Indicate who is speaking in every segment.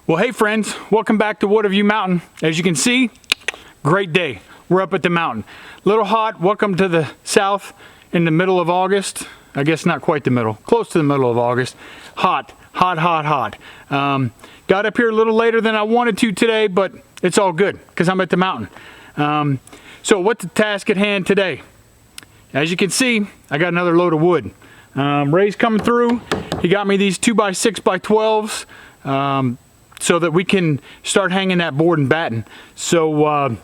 Speaker 1: Well, hey friends, welcome back to Watavue Mountain. As you can see, great day. We're up at the mountain. Little hot, welcome to the south in the middle of August. I guess not quite the middle, close to the middle of August. Hot, hot, hot, hot. Got up here a little later than I wanted to today, but it's all good because I'm at the mountain. So what's the task at hand today? As you can see, I got another load of wood. Ray's coming through. He got me these 2x6x12s. So that we can start hanging that board in Batten. So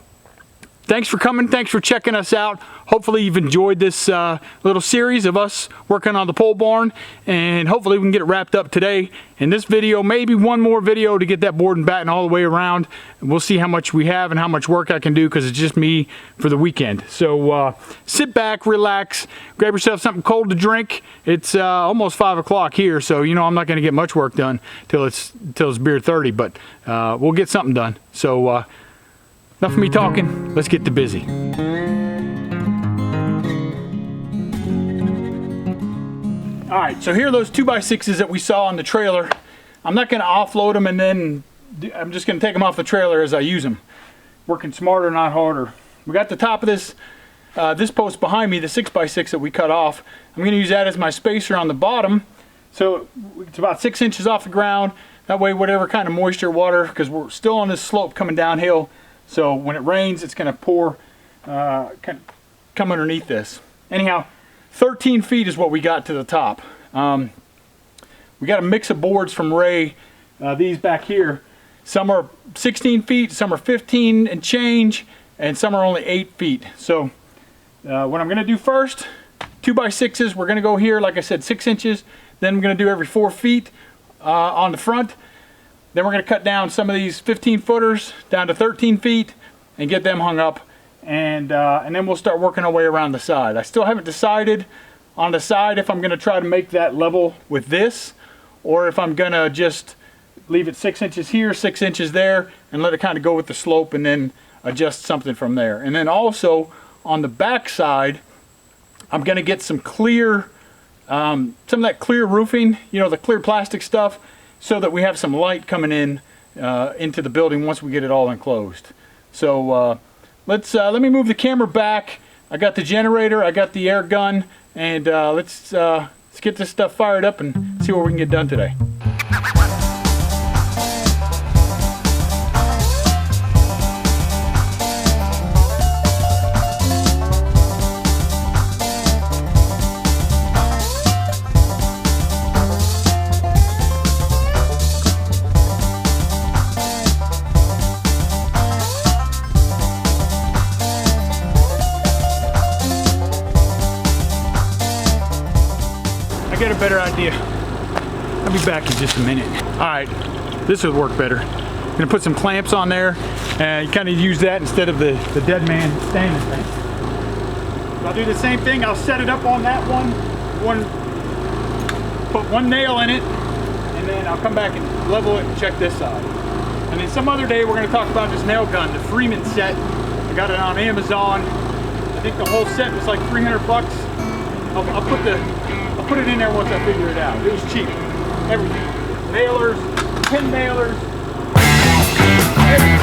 Speaker 1: thanks for coming, thanks for checking us out. Hopefully you've enjoyed this little series of us working on the pole barn, and hopefully we can get it wrapped up today in this video, maybe one more video to get that board in Batten all the way around. And we'll see how much we have and how much work I can do because it's just me for the weekend. So sit back, relax, grab yourself something cold to drink. It's almost 5 o'clock here, so you know I'm not going to get much work done till it's beer 30, but we'll get something done. So enough of me talking, let's get to busy. All right, so here are those 2x6s that we saw on the trailer. I'm not gonna offload them and then I'm just gonna take them off the trailer as I use them. Working smarter, not harder. We got the top of this post behind me, the 6x6 that we cut off. I'm gonna use that as my spacer on the bottom. So it's about 6 inches off the ground. That way whatever kind of moisture, water, because we're still on this slope coming downhill. So when it rains, it's gonna pour, come underneath this. Anyhow, 13 feet is what we got to the top. We got a mix of boards from Ray, these back here. Some are 16 feet, some are 15 and change, and some are only 8 feet. So what I'm gonna do first, 2x6s, we're gonna go here, like I said, 6 inches. Then we're gonna do every 4 feet on the front. Then we're gonna cut down some of these 15 footers down to 13 feet and get them hung up. And then we'll start working our way around the side. I still haven't decided on the side if I'm going to try to make that level with this, or if I'm going to just leave it 6 inches here, 6 inches there, and let it kind of go with the slope and then adjust something from there. And then also on the back side, I'm going to get some clear, some of that clear roofing, you know, the clear plastic stuff, so that we have some light coming in into the building once we get it all enclosed. So let me move the camera back. I got the generator, I got the air gun, and let's get this stuff fired up and see what we can get done today. Get a better idea. I'll be back in just a minute. All right, this would work better. I'm gonna put some clamps on there and kind of use that instead of the dead man standing thing. So I'll do the same thing. I'll set it up on that one, put one nail in it, and then I'll come back and level it and check this side. And then some other day we're gonna talk about this nail gun, the Freeman set. I got it on Amazon. I think the whole set was like 300 bucks. I'll put it in there once I figure it out. It was cheap. Everything. Nailers, pin nailers, everything.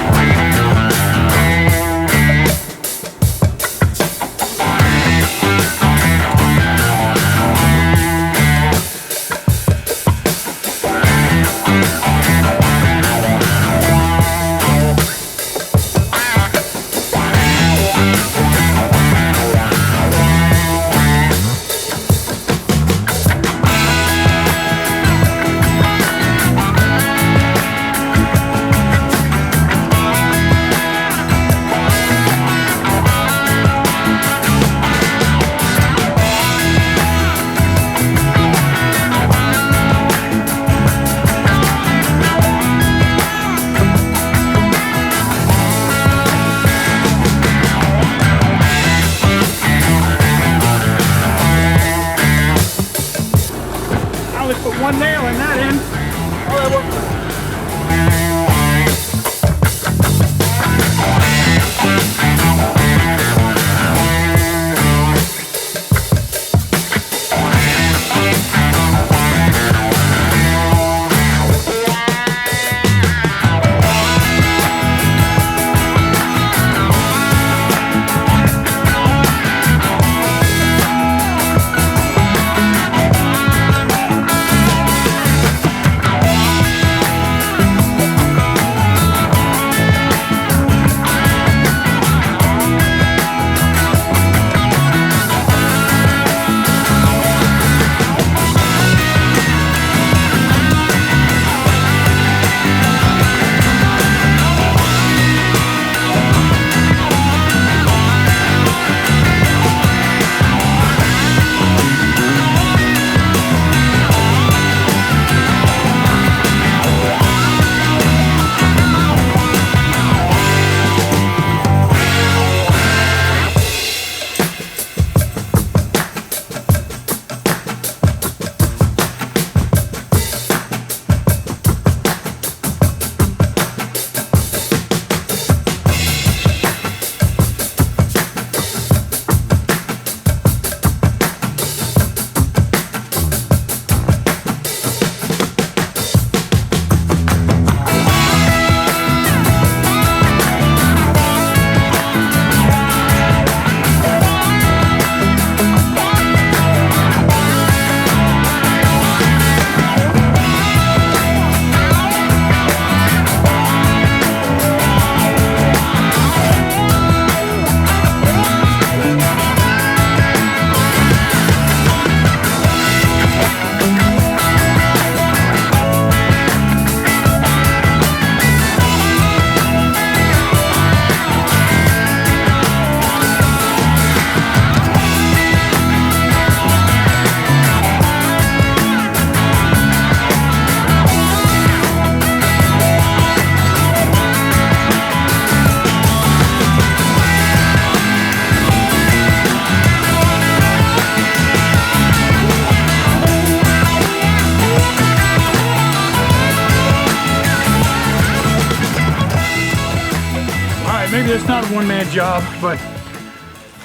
Speaker 1: maybe that's not a one-man job, but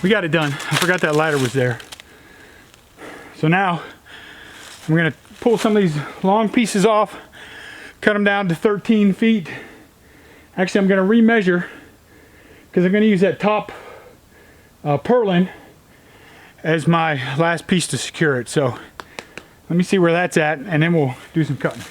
Speaker 1: we got it done. I forgot that ladder was there. So now I'm gonna pull some of these long pieces off, cut them down to 13 feet. Actually, I'm gonna remeasure because I'm gonna use that top purlin as my last piece to secure it. So let me see where that's at, and then we'll do some cutting.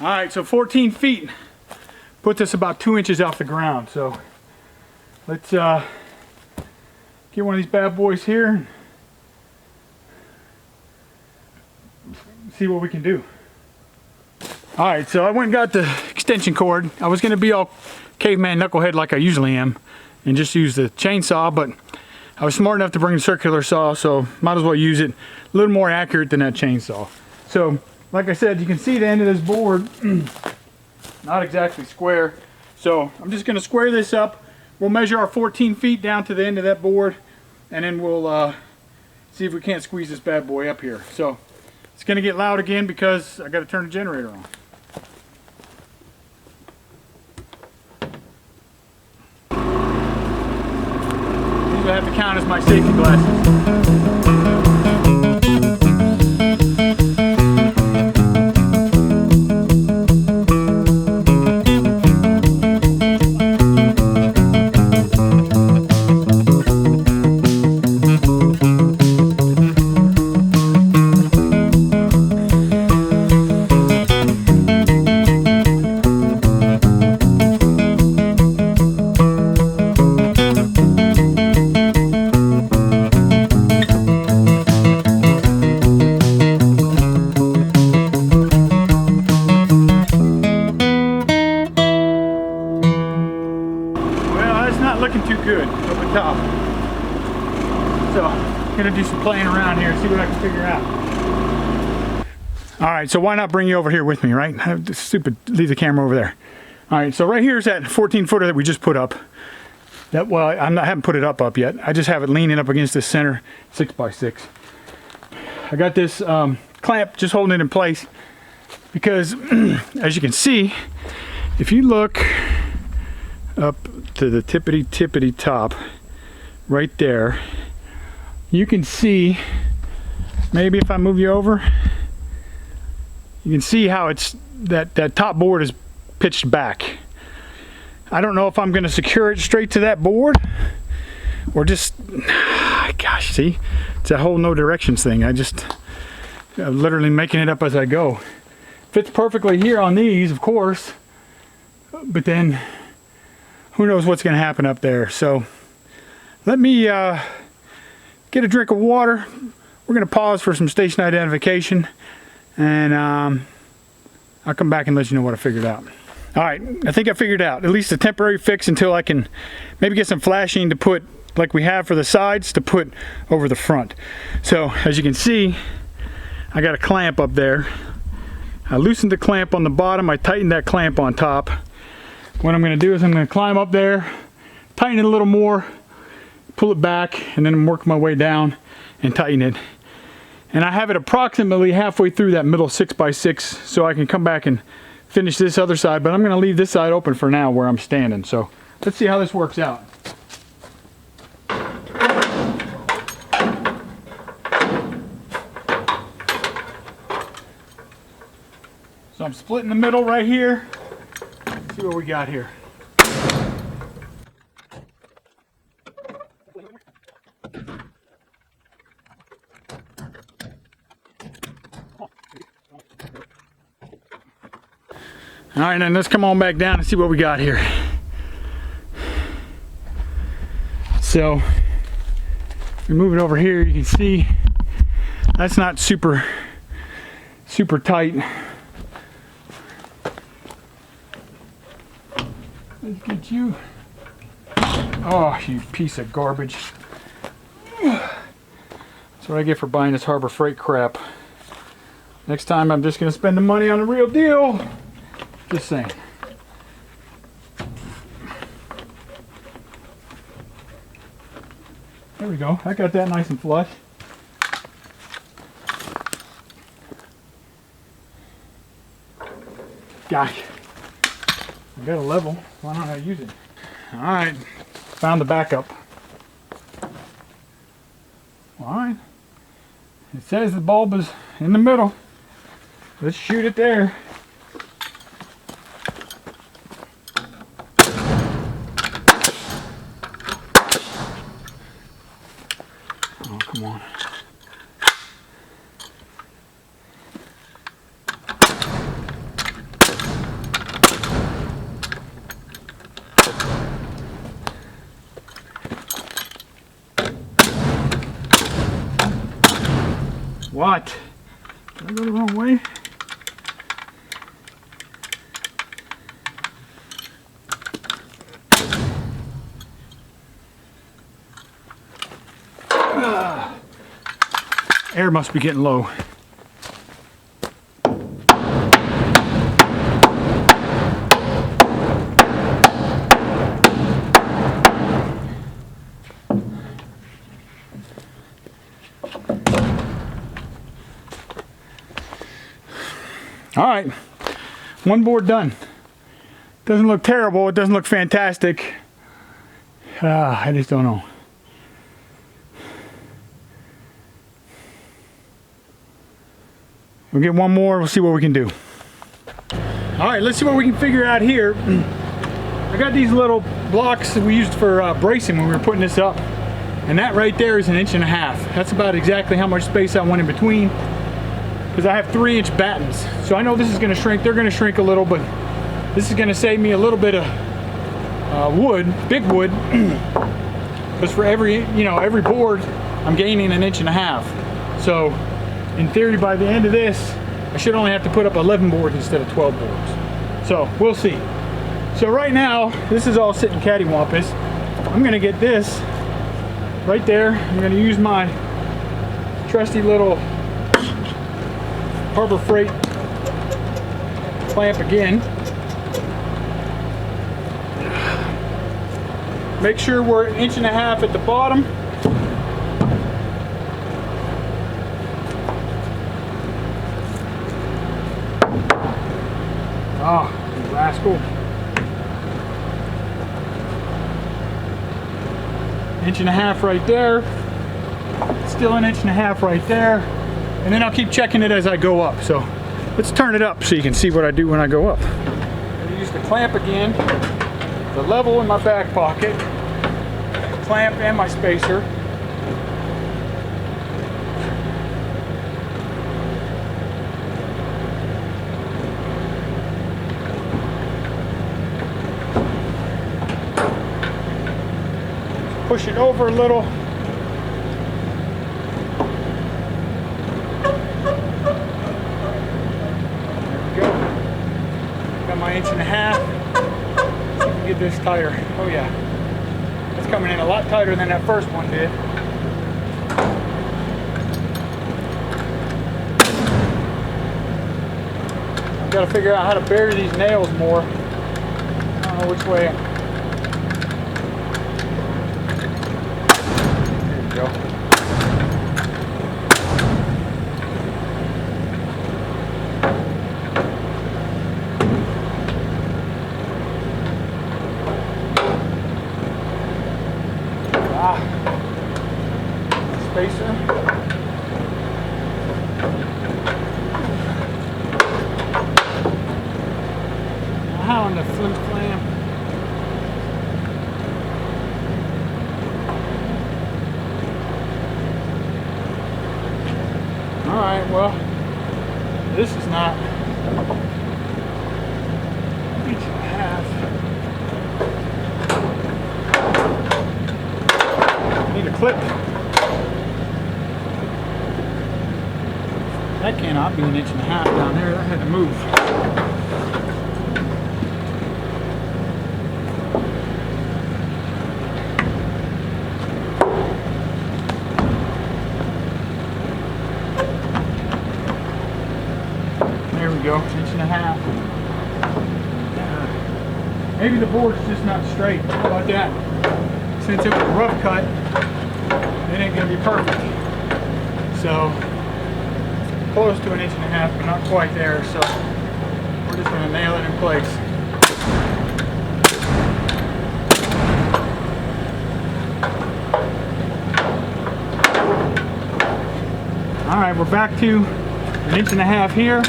Speaker 1: All right, so 14 feet puts us about 2 inches off the ground. So let's get one of these bad boys here and see what we can do. All right, so I went and got the extension cord. I was gonna be all caveman knucklehead like I usually am and just use the chainsaw, but I was smart enough to bring the circular saw, so might as well use it. A little more accurate than that chainsaw. So like I said, you can see the end of this board, not exactly square. So I'm just gonna square this up. We'll measure our 14 feet down to the end of that board, and then we'll see if we can't squeeze this bad boy up here. So it's gonna get loud again because I gotta turn the generator on. These I have to count as my safety glasses. Looking too good up the top. So I'm gonna do some playing around here and see what I can figure out. All right, so why not bring you over here with me, right? Stupid, leave the camera over there. All right, so right here's that 14 footer that we just put up. Well, I haven't put it up yet. I just have it leaning up against the center 6x6. I got this clamp just holding it in place because as you can see, if you look up to the tippity top right there, you can see, maybe if I move you over, you can see how it's that top board is pitched back. I don't know if I'm going to secure it straight to that board or just, gosh, see, it's that whole no directions thing. I'm literally making it up as I go. Fits perfectly here on these, of course, but then who knows what's going to happen up there. So let me get a drink of water. We're going to pause for some station identification, and I'll come back and let you know what I figured out. All right, I think I figured out at least a temporary fix until I can maybe get some flashing to put, like we have for the sides, to put over the front. So as you can see, I got a clamp up there. I loosened the clamp on the bottom. I tightened that clamp on top. What I'm going to do is I'm going to climb up there, tighten it a little more, pull it back, and then work my way down and tighten it. And I have it approximately halfway through that middle 6x6, so I can come back and finish this other side, but I'm going to leave this side open for now where I'm standing. So let's see how this works out. So I'm splitting the middle right here. Let's see what we got here. All right, then let's come on back down and see what we got here. So, we move it over here, you can see that's not super tight. Let's get you. Oh, you piece of garbage. All That's what I get for buying this Harbor Freight crap. Next time I'm just going to spend the money on the real deal. Just saying. There we go. I got that nice and flush. Gosh. I got a level. Why don't I use it? Alright. Found the backup. Alright. It says the bulb is in the middle. Let's shoot it there. Oh, come on. What? Did I go the wrong way? Air must be getting low. All right, one board done. Doesn't look terrible. It doesn't look fantastic. I just don't know. We'll get one more. We'll see what we can do. All right, let's see what we can figure out here. I got these little blocks that we used for bracing when we were putting this up, and that right there is 1.5 inches. That's about exactly how much space I want in between, because I have 3-inch battens. So I know this is going to shrink. They're going to shrink a little, but this is going to save me a little bit of wood, big wood, because for every board I'm gaining 1.5 inches. So in theory, by the end of this, I should only have to put up 11 boards instead of 12 boards. So we'll see. So right now, this is all sitting cattywampus. I'm going to get this right there. I'm going to use my trusty little Harbor Freight clamp again. Make sure we're 1.5 inches at the bottom. Oh, rascal. 1.5 inches right there. Still 1.5 inches right there. And then I'll keep checking it as I go up. So let's turn it up so you can see what I do when I go up. I'm gonna use the clamp again, the level in my back pocket, the clamp and my spacer. Push it over a little. My 1.5 inches. See if we can get this tighter. Oh yeah, it's coming in a lot tighter than that first one did. I've got to figure out how to bury these nails more. I don't know which way. There we go. Spacer. How on the flim flam? All right, well, this is not 1.5 inches. Need a clip. That cannot be 1.5 inches down there. That had to move. Maybe the board's just not straight. How about that? Since it was a rough cut, it ain't gonna be perfect. So, close to 1.5 inches, but not quite there. So, we're just gonna nail it in place. All right, we're back to 1.5 inches here.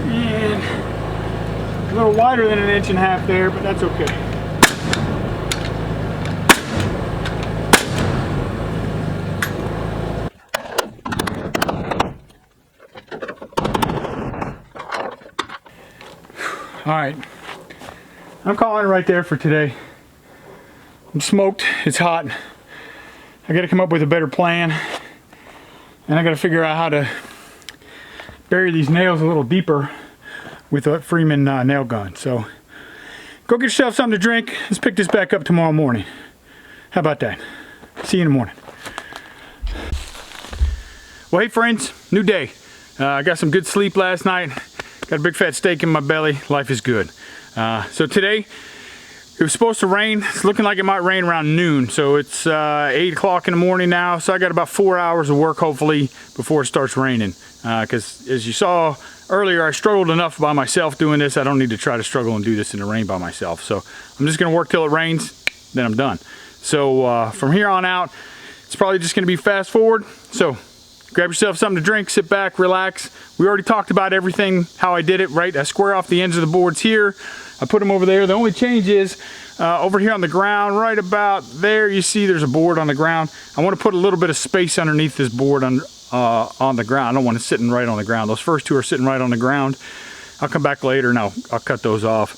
Speaker 1: And a little wider than 1.5 inches there, but that's okay. All right, I'm calling it right there for today. I'm smoked, it's hot. I gotta come up with a better plan, and I gotta figure out how to bury these nails a little deeper with a Freeman nail gun. So go get yourself something to drink. Let's pick this back up tomorrow morning. How about that? See you in the morning. Well, hey friends, new day. I got some good sleep last night. Got a big fat steak in my belly. Life is good. So today, it was supposed to rain. It's looking like it might rain around noon. So it's 8 o'clock in the morning now. So I got about 4 hours of work, hopefully, before it starts raining. Because as you saw earlier, I struggled enough by myself doing this. I don't need to try to struggle and do this in the rain by myself. So I'm just gonna work till it rains, then I'm done. So from here on out, it's probably just gonna be fast forward. So grab yourself something to drink, sit back, relax. We already talked about everything, how I did it, right? I square off the ends of the boards here. I put them over there. The only change is over here on the ground, right about there, you see there's a board on the ground. I want to put a little bit of space underneath this board on the ground. I don't want it sitting right on the ground. Those first two are sitting right on the ground. I'll come back later and I'll cut those off.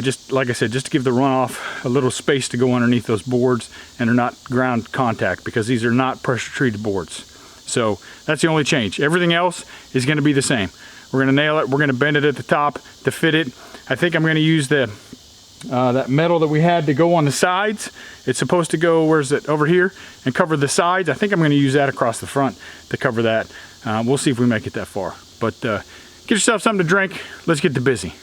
Speaker 1: Just like I said, just to give the runoff a little space to go underneath those boards, and they're not ground contact because these are not pressure treated boards. So that's the only change. Everything else is going to be the same. We're going to nail it. We're going to bend it at the top to fit it. I think I'm going to use the that metal that we had to go on the sides. It's supposed to go, where's it, over here, and cover the sides. I think I'm going to use that across the front to cover that. We'll see if we make it that far. But get yourself something to drink. Let's get to busy.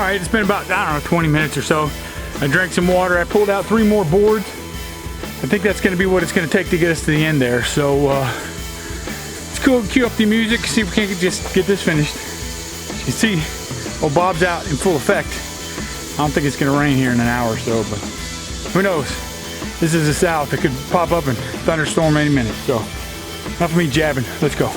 Speaker 1: right, it's been about, I don't know, 20 minutes or so. I drank some water. I pulled out 3 more boards. I think that's going to be what it's going to take to get us to the end there. So it's cool. Cue up the music. See if we can't just get this finished. You see, old Bob's out in full effect. I don't think it's going to rain here in an hour or so, but who knows? This is the South. It could pop up and thunderstorm any minute. So enough of me jabbing. Let's go.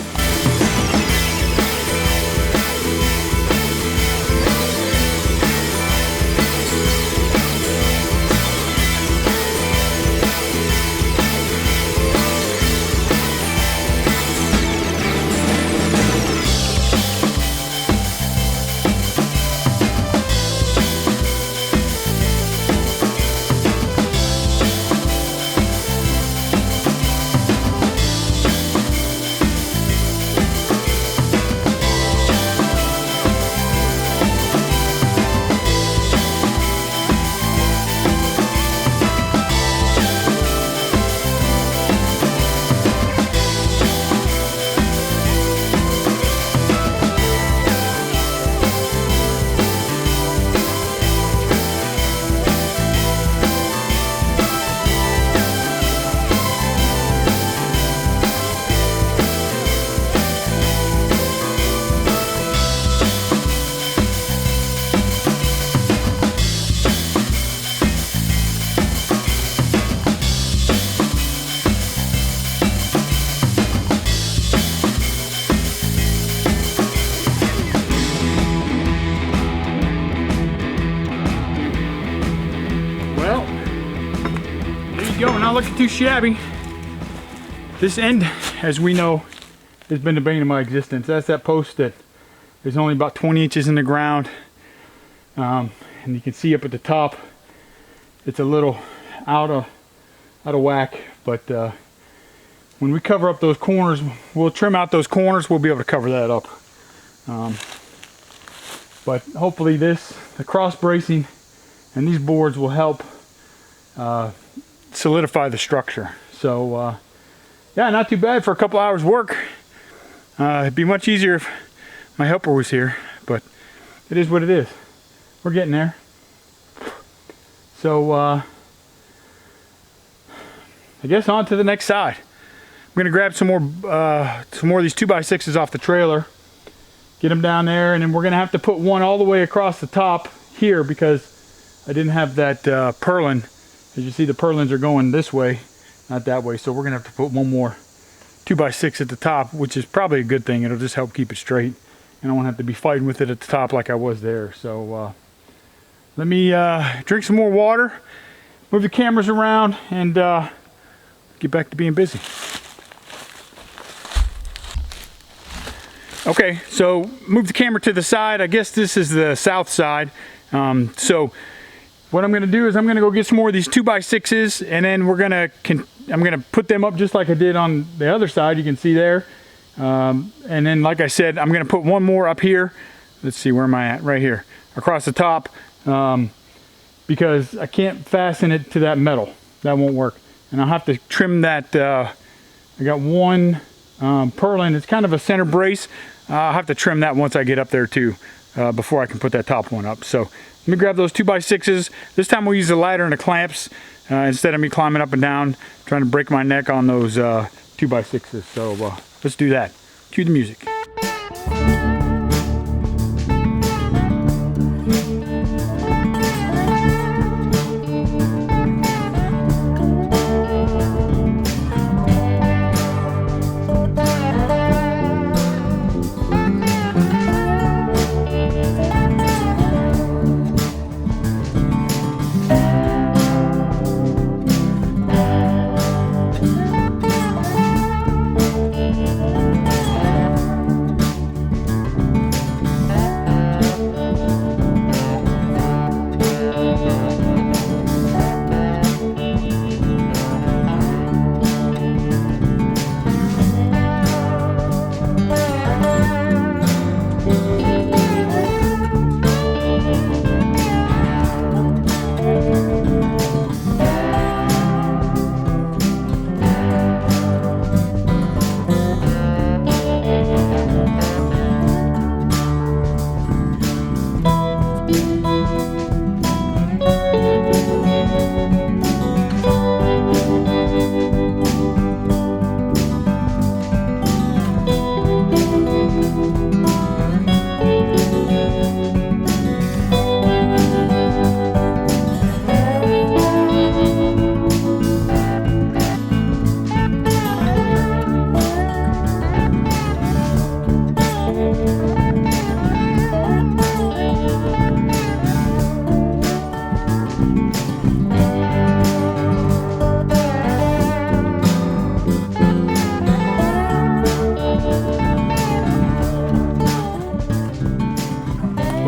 Speaker 1: Not looking too shabby. This end, as we know, has been the bane of my existence. That's that post that is only about 20 inches in the ground, and you can see up at the top it's a little out of whack. But when we cover up those corners, we'll trim out those corners. We'll be able to cover that up. But hopefully the cross bracing and these boards will help solidify the structure. So yeah, not too bad for a couple hours work. It'd be much easier if my helper was here, but it is what it is. We're getting there. So I guess on to the next side. I'm gonna grab some more of these 2x6s off the trailer, get them down there, and then we're gonna have to put one all the way across the top here because I didn't have that purlin. As you see, the purlins are going this way, not that way. So we're gonna have to put one more 2x6 at the top, which is probably a good thing. It'll just help keep it straight, and I won't have to be fighting with it at the top like I was there. So let me drink some more water, move the cameras around, and get back to being busy. Okay, so move the camera to the side. I guess this is the south side. So what I'm going to do is I'm going to go get some more of these 2x6s, and then I'm going to put them up just like I did on the other side. You can see there. And then, like I said, I'm going to put one more up here. Let's see, where am I at? Right here, across the top, because I can't fasten it to that metal. That won't work. And I'll have to trim that. I got one purlin. It's kind of a center brace. I'll have to trim that once I get up there too, before I can put that top one up. So let me grab those 2x6s. This time we'll use the ladder and the clamps instead of me climbing up and down, trying to break my neck on those 2x6s. So let's do that. Cue the music.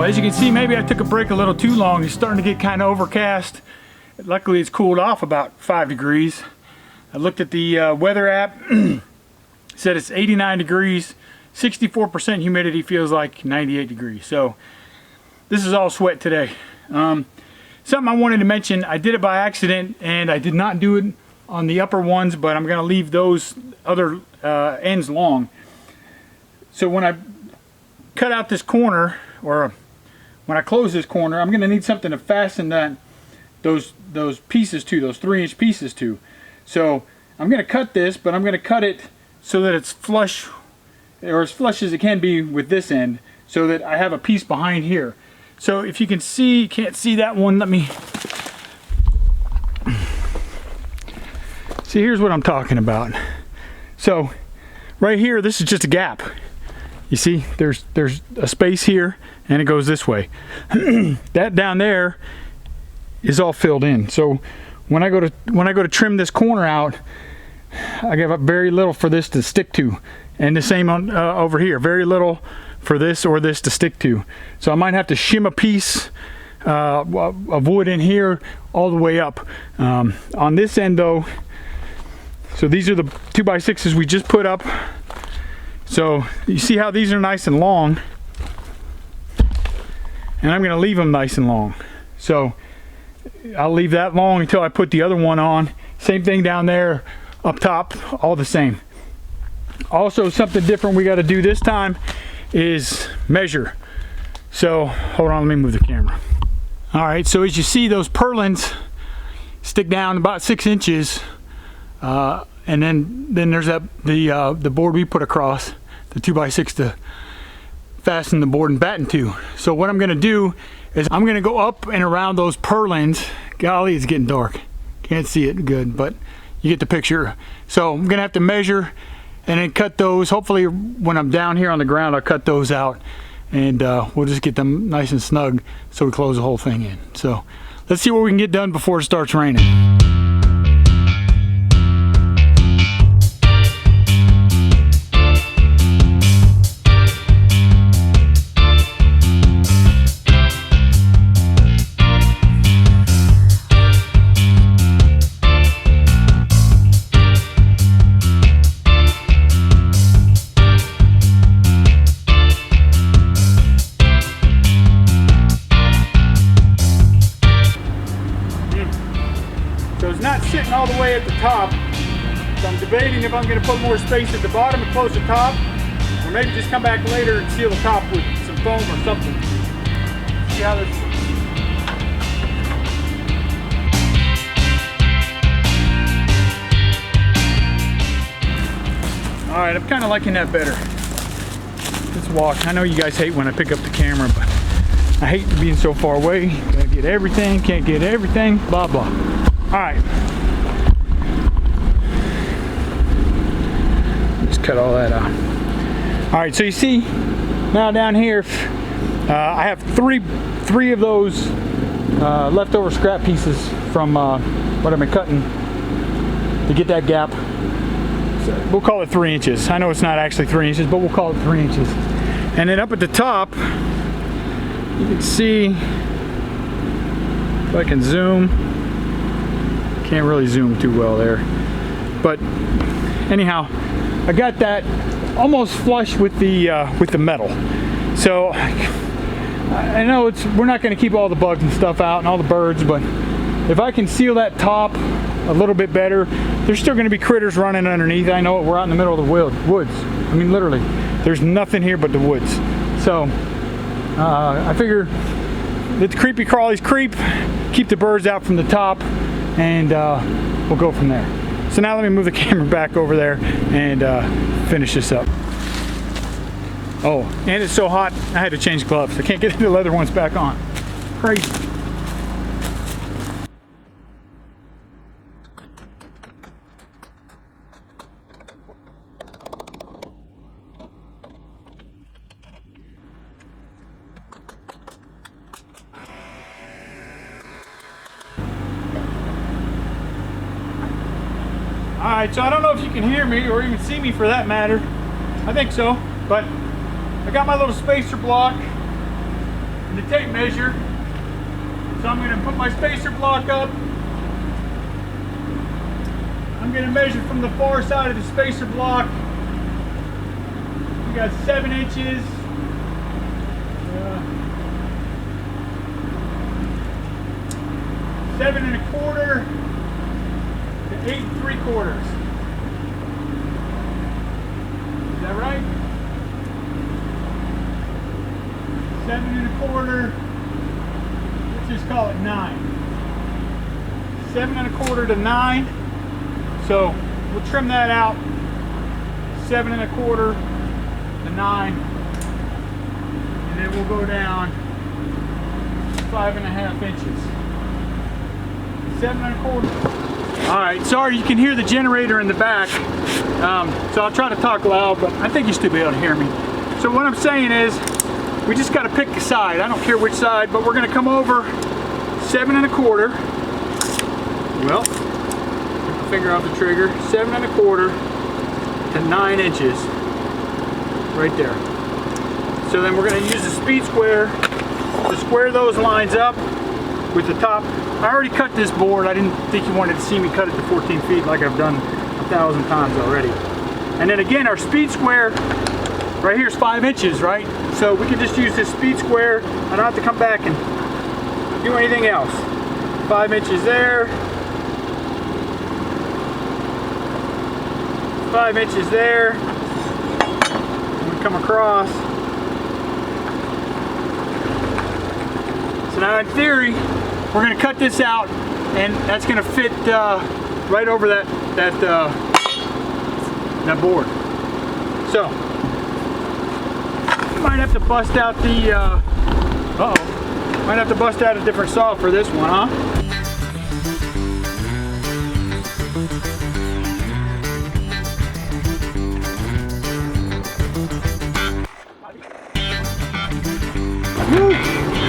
Speaker 1: Well, as you can see, maybe I took a break a little too long. It's starting to get kind of overcast. Luckily, it's cooled off about 5 degrees. I looked at the weather app. Said it's 89 degrees, 64% humidity, feels like 98 degrees. So this is all sweat today. Something I wanted to mention, I did it by accident and I did not do it on the upper ones, but I'm going to leave those other ends long. So when I cut out this corner, or when I close this corner, I'm going to need something to fasten those pieces to, those 3-inch pieces to. So I'm going to cut this, but I'm going to cut it so that it's flush, or as flush as it can be with this end, so that I have a piece behind here. So if you can see, can't see that one, let me see. Here's what I'm talking about. So right here, this is just a gap. You see, there's a space here, and it goes this way. That down there is all filled in. So when I go to trim this corner out, I give up very little for this to stick to, and the same on over here, very little for this or this to stick to. So I might have to shim a piece of wood in here all the way up. On this end though, so these are the 2x6s we just put up. So you see how these are nice and long, and I'm going to leave them nice and long. So I'll leave that long until I put the other one on. Same thing down there, up top, all the same. Also, something different we got to do this time is measure. So hold on, let me move the camera. All right, so as you see, those purlins stick down about 6 inches, and then there's the board we put across, the 2x6 to fasten the board and batten to. So what I'm going to do is I'm going to go up and around those purlins. Golly, it's getting dark, can't see it good, but you get the picture. So I'm going to have to measure and then cut those. Hopefully when I'm down here on the ground, I'll cut those out, and we'll just get them nice and snug so we close the whole thing in. So let's see what we can get done before it starts raining. So it's not sitting all the way at the top. So I'm debating if I'm going to put more space at the bottom and close the top, or maybe just come back later and seal the top with some foam or something. See how this looks. Alright, I'm kind of liking that better. Let's walk. I know you guys hate when I pick up the camera, but I hate being so far away. Gotta get everything, can't get everything, blah blah. Alright. Just cut all that out. Alright, so you see now down here, I have three of those leftover scrap pieces from what I've been cutting to get that gap. So we'll call it 3 inches. I know it's not actually 3 inches, but we'll call it 3 inches. And then up at the top, you can see, if I can zoom, can't really zoom too well there, but anyhow, I got that almost flush with the metal. So I know we're not going to keep all the bugs and stuff out and all the birds, but if I can seal that top a little bit better, there's still going to be critters running underneath. I know we're out in the middle of the woods. I mean, literally, there's nothing here but the woods. So I figure let the creepy crawlies creep, keep the birds out from the top, and we'll go from there. So now let me move the camera back over there and finish this up. Oh, and it's so hot, I had to change gloves. I can't get the leather ones back on. Crazy. Alright, so I don't know if you can hear me or even see me for that matter. I think so, but I got my little spacer block. and the tape measure. So I'm going to put my spacer block up. I'm going to measure from the far side of the spacer block. We got 7 inches. 7 1/4 to 8 3/4. Is that right? 7 1/4. Let's just call it 9. 7 1/4 to 9. So we'll trim that out. 7 1/4 to 9. And then we'll go down 5.5 inches. 7 1/4. All right, sorry you can hear the generator in the back. So I'll try to talk loud, but I think you still be able to hear me. So what I'm saying is, we just got to pick a side. I don't care which side, but we're going to come over 7 1/4. Well, get the finger off the trigger. 7 1/4 to 9 inches, right there. So then we're going to use the speed square to square those lines up with the top. I already cut this board. I didn't think you wanted to see me cut it to 14 feet like I've done 1,000 times already. And then again, our speed square right here is 5 inches, right? So we can just use this speed square. I don't have to come back and do anything else. 5 inches there. 5 inches there. I'm going to come across. So now in theory, we're going to cut this out, and that's going to fit right over that board. So might have to bust out the might have to bust out a different saw for this one, huh?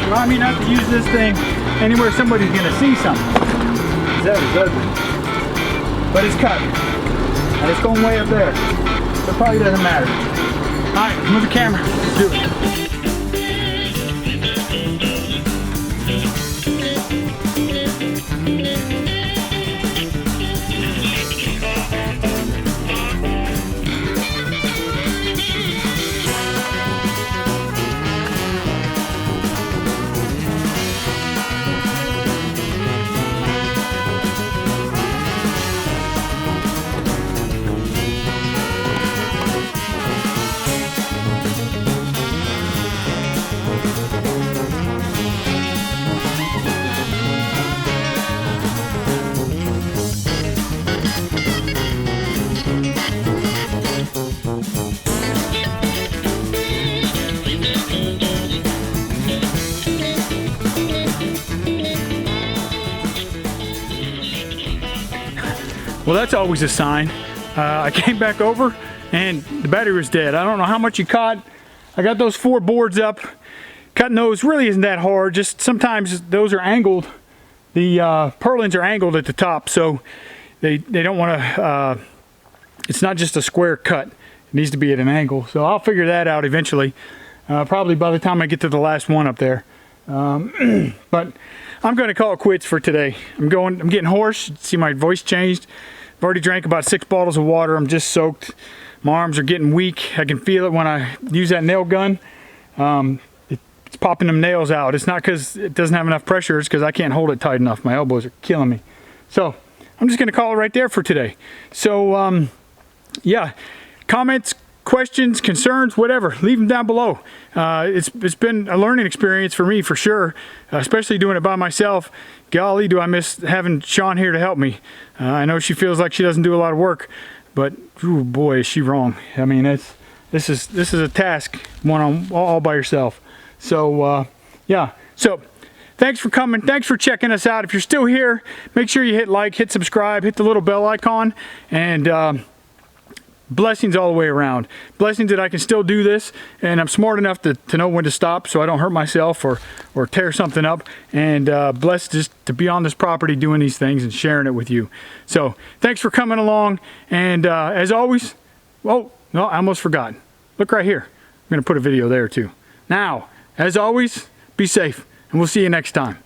Speaker 1: Remind me not to use this thing anywhere somebody's gonna see something. That is ugly. But it's cut. And it's going way up there. So it probably doesn't matter. Alright, move the camera. Let's do it. Well, that's always a sign. I came back over and the battery was dead. I don't know how much you caught. I got those 4 boards up. Cutting those really isn't that hard. Just sometimes those are angled. The purlins are angled at the top, so they don't want to. It's not just a square cut. It needs to be at an angle. So I'll figure that out eventually. Probably by the time I get to the last one up there. But I'm going to call it quits for today. I'm getting hoarse. See, my voice changed. I've already drank about 6 bottles of water. I'm just soaked. My arms are getting weak. I can feel it when I use that nail gun. It's popping them nails out. It's not because it doesn't have enough pressure. It's because I can't hold it tight enough. My elbows are killing me. So I'm just going to call it right there for today. So yeah, comments, questions, concerns, whatever, leave them down below. It's been a learning experience for me for sure, especially doing it by myself. Golly, do I miss having Shawn here to help me. I know she feels like she doesn't do a lot of work, but ooh, boy, is she wrong. I mean, this is a task all by yourself. So yeah, so thanks for coming. Thanks for checking us out. If you're still here, make sure you hit like, hit subscribe, hit the little bell icon, and blessings all the way around. Blessings that I can still do this, and I'm smart enough to know when to stop so I don't hurt myself or tear something up, and blessed just to be on this property doing these things and sharing it with you. So thanks for coming along, and as always, well, no, I almost forgot. Look right here. I'm going to put a video there too. Now, as always, Be safe, and we'll see you next time.